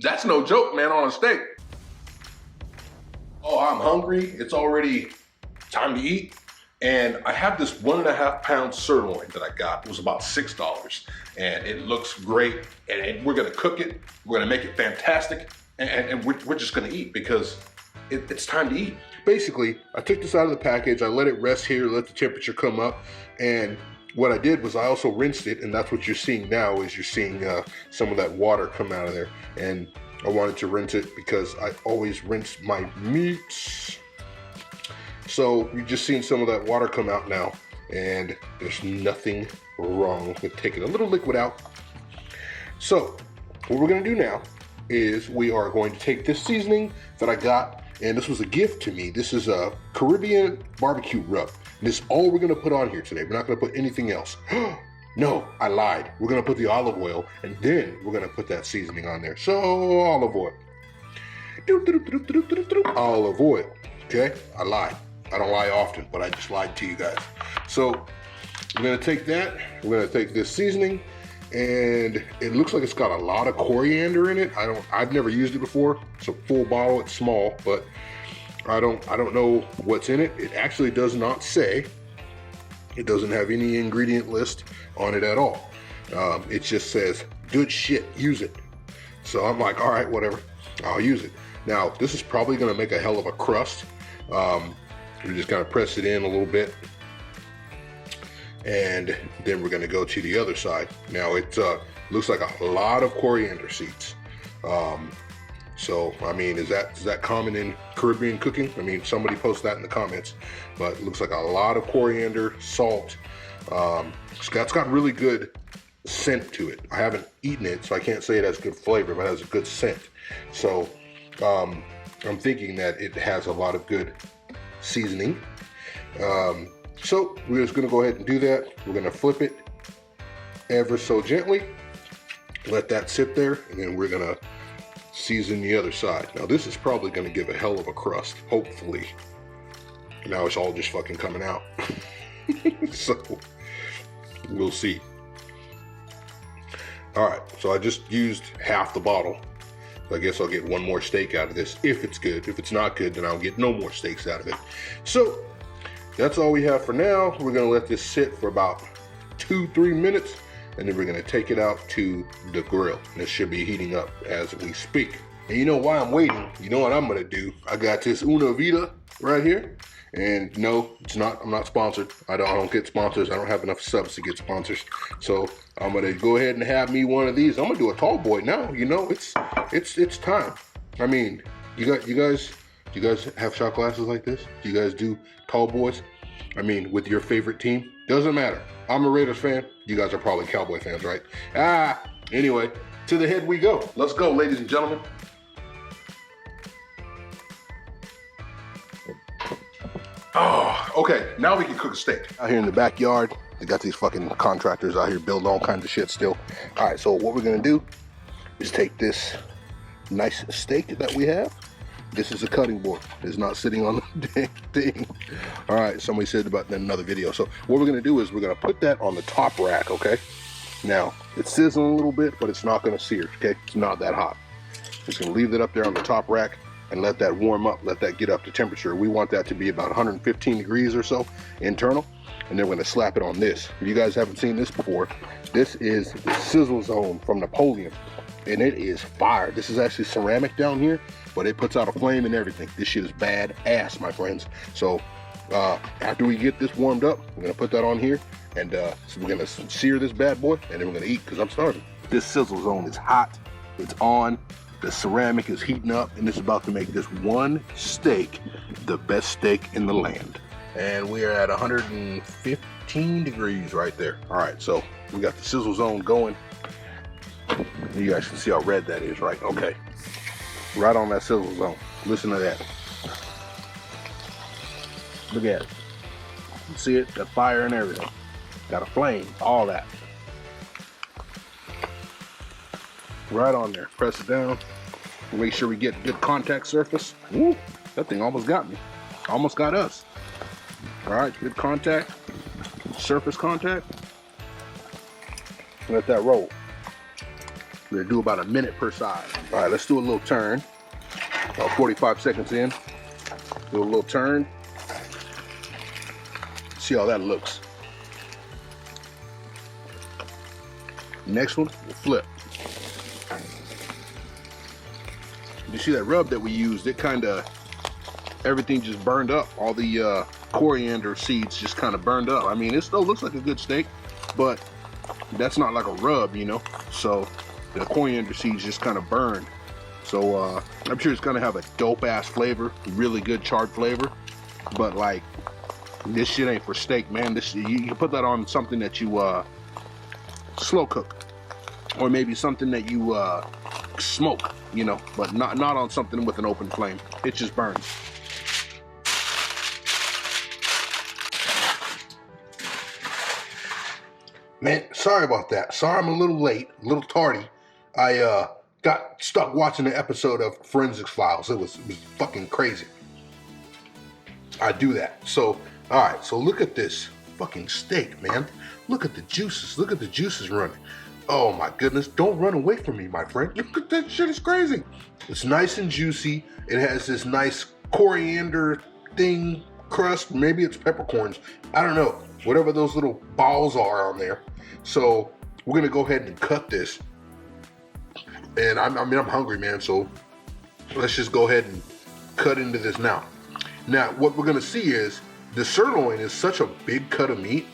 That's no joke, man, on a steak. Oh, I'm hungry. It's already time to eat. And I have this 1.5 pound sirloin that I got. It was about $6. And it looks great. And we're gonna cook it. We're gonna make it fantastic. And we're just gonna eat because it's time to eat. Basically, I took this out of the package. I let it rest here, let the temperature come up. And what I did was I also rinsed it. And that's what you're seeing now is you're seeing some of that water come out of there. And I wanted to rinse it because I always rinse my meats. So you've just seen some of that water come out now, and there's nothing wrong with taking a little liquid out. So what we're gonna do now is we are going to take this seasoning that I got, and this was a gift to me. This is a Caribbean barbecue rub. And this is all we're gonna put on here today. We're not gonna put anything else. No, I lied. We're gonna put the olive oil, and then we're gonna put that seasoning on there. So, olive oil. Olive oil, okay? I lied. I don't lie often, but I just lied to you guys. So, we're gonna take that, we're gonna take this seasoning, and it looks like it's got a lot of coriander in it. I've never used it before. It's a full bottle, it's small, but I don't know what's in it. It actually does not say. It doesn't have any ingredient list on it at all. It just says, good shit, use it. So I'm like, all right, whatever, I'll use it. Now, this is probably gonna make a hell of a crust. We just kind of press it in a little bit. And then we're gonna go to the other side. Now, it looks like a lot of coriander seeds. So, I mean, is that common in Caribbean cooking? I mean, somebody post that in the comments. But it looks like a lot of coriander, salt. It's got really good scent to it. I haven't eaten it, so I can't say it has good flavor, but it has a good scent. So, I'm thinking that it has a lot of good seasoning. So, we're just gonna go ahead and do that. We're gonna flip it ever so gently. Let that sit there, and then we're gonna season the other side. Now this is probably gonna give a hell of a crust, hopefully. Now it's all just fucking coming out. So, we'll see. All right, so I just used half the bottle. So I guess I'll get one more steak out of this, if it's good. If it's not good, then I'll get no more steaks out of it. So, that's all we have for now. We're gonna let this sit for about 2-3 minutes, and then we're gonna take it out to the grill. And it should be heating up as we speak. And you know why I'm waiting? You know what I'm gonna do? I got this Una Vida right here. And no, it's not, I'm not sponsored. I don't get sponsors. I don't have enough subs to get sponsors. So I'm gonna go ahead and have me one of these. I'm gonna do a tall boy now. You know, it's time. I mean, you guys have shot glasses like this? Do you guys do tall boys? I mean, with your favorite team? Doesn't matter. I'm a Raiders fan. You guys are probably Cowboy fans, right? Anyway, to the head we go. Let's go, ladies and gentlemen. Oh, okay, now we can cook a steak. Out here in the backyard, they got these fucking contractors out here building all kinds of shit still. All right, so what we're gonna do is take this nice steak that we have. This is a cutting board. It's not sitting on the dang thing. All right, somebody said about that in another video. So what we're gonna do is we're gonna put that on the top rack, okay? Now, it's sizzling a little bit, but it's not gonna sear, okay? It's not that hot. Just gonna leave it up there on the top rack and let that warm up, let that get up to temperature. We want that to be about 115 degrees or so internal, and then we're gonna slap it on this. If you guys haven't seen this before, this is the sizzle zone from Napoleon, and it is fire. This is actually ceramic down here, but it puts out a flame and everything. This shit is bad ass, my friends. So after we get this warmed up, we're gonna put that on here, and so we're gonna sear this bad boy, and then we're gonna eat, because I'm starving. This sizzle zone is hot, it's on. The ceramic is heating up, and it's about to make this one steak the best steak in the land. And we are at 115 degrees right there. All right, so we got the sizzle zone going. You guys can see how red that is, right? Okay, right on that sizzle zone. Listen to that. Look at it. You see it? The fire and everything. Got a flame, all that. Right on there. Press it down. Make sure we get good contact surface. Woo, that thing almost got me. Almost got us. All right, good contact. Surface contact. Let that roll. We're gonna do about a minute per side. All right, let's do a little turn. About 45 seconds in. Do a little turn. See how that looks. Next one, we'll flip. You see that rub that we used? It kind of, everything just burned up. All the coriander seeds just kind of burned up. I mean, it still looks like a good steak, but that's not like a rub, you know? So the coriander seeds just kind of burned. So I'm sure it's gonna have a dope ass flavor, really good charred flavor, but like, this shit ain't for steak, man. This, you can put that on something that you slow cook, or maybe something that you smoke, you know, but not on something with an open flame. It just burns. Man, sorry about that. Sorry I'm a little late, a little tardy. I got stuck watching an episode of Forensics Files. It was fucking crazy. I do that. So, all right, so look at this fucking steak, man. Look at the juices. Look at the juices running. Oh my goodness, don't run away from me, my friend. Look at that shit, it's crazy. It's nice and juicy. It has this nice coriander thing, crust. Maybe it's peppercorns. I don't know. Whatever those little balls are on there. So we're gonna go ahead and cut this. And I'm hungry, man, so let's just go ahead and cut into this now. Now, what we're gonna see is the sirloin is such a big cut of meat.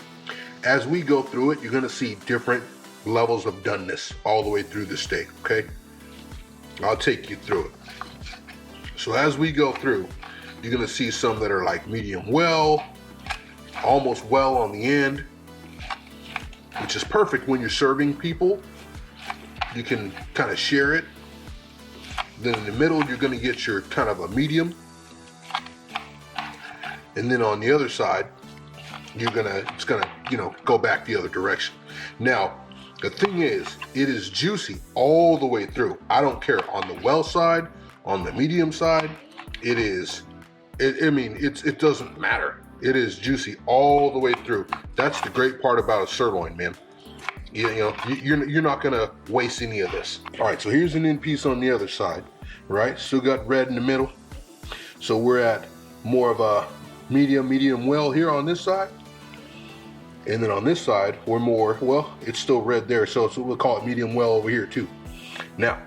As we go through it, you're gonna see different levels of doneness all the way through the steak, okay? I'll take you through it. So as we go through, you're gonna see some that are like medium well, almost well on the end, which is perfect when you're serving people. You can kind of share it. Then in the middle, you're gonna get your kind of a medium. And then on the other side, it's gonna, you know, go back the other direction. Now, the thing is, it is juicy all the way through. I don't care on the well side, on the medium side, it is, it doesn't matter. It is juicy all the way through. That's the great part about a sirloin, man. You know, you're not gonna waste any of this. All right, so here's an end piece on the other side, right? Still got red in the middle. So we're at more of a medium well here on this side. And then on this side, we're more, well, it's still red there, so we'll call it medium well over here too. Now,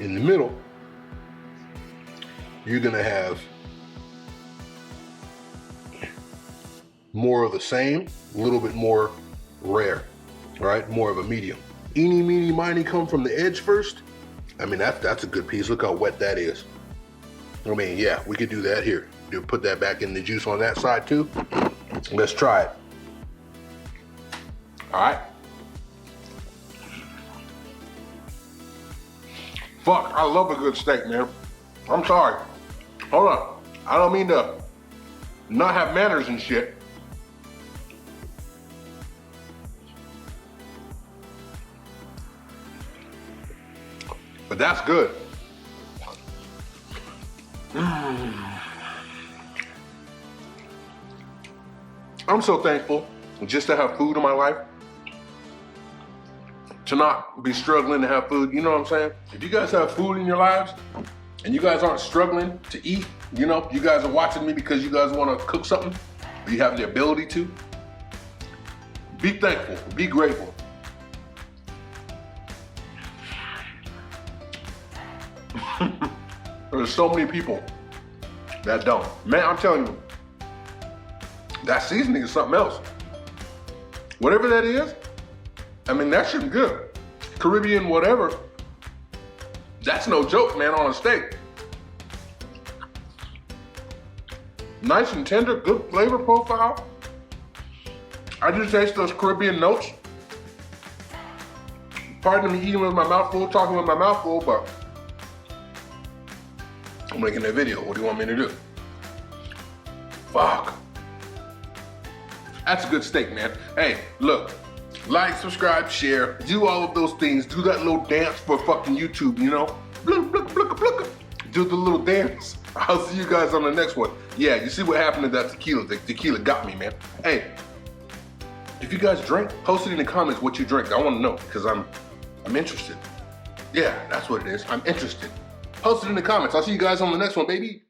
in the middle, you're gonna have more of the same, a little bit more rare, right? More of a medium. Eeny, meeny, miny, come from the edge first. I mean, that's a good piece. Look how wet that is. I mean, yeah, we could do that here. Put that back in the juice on that side too. Let's try it. All right. Fuck, I love a good steak, man. I'm sorry. Hold on. I don't mean to not have manners and shit. But that's good. I'm so thankful just to have food in my life. To not be struggling to have food, you know what I'm saying? If you guys have food in your lives and you guys aren't struggling to eat, you know, you guys are watching me because you guys want to cook something, or you have the ability to, be thankful, be grateful. There's so many people that don't. Man, I'm telling you, that seasoning is something else. Whatever that is, I mean, that shit's good. Caribbean whatever, that's no joke, man, on a steak. Nice and tender, good flavor profile. I just taste those Caribbean notes. Pardon me eating with my mouth full, talking with my mouth full, but I'm making a video. What do you want me to do? Fuck. That's a good steak, man. Hey, look. Like, subscribe, share, do all of those things. Do that little dance for fucking YouTube, you know? Do the little dance. I'll see you guys on the next one. Yeah, you see what happened to that tequila. The tequila got me, man. Hey, if you guys drink, post it in the comments what you drink. I want to know, because I'm I'm interested. Yeah, that's what it is. I'm interested. Post it in the comments. I'll see you guys on the next one, baby.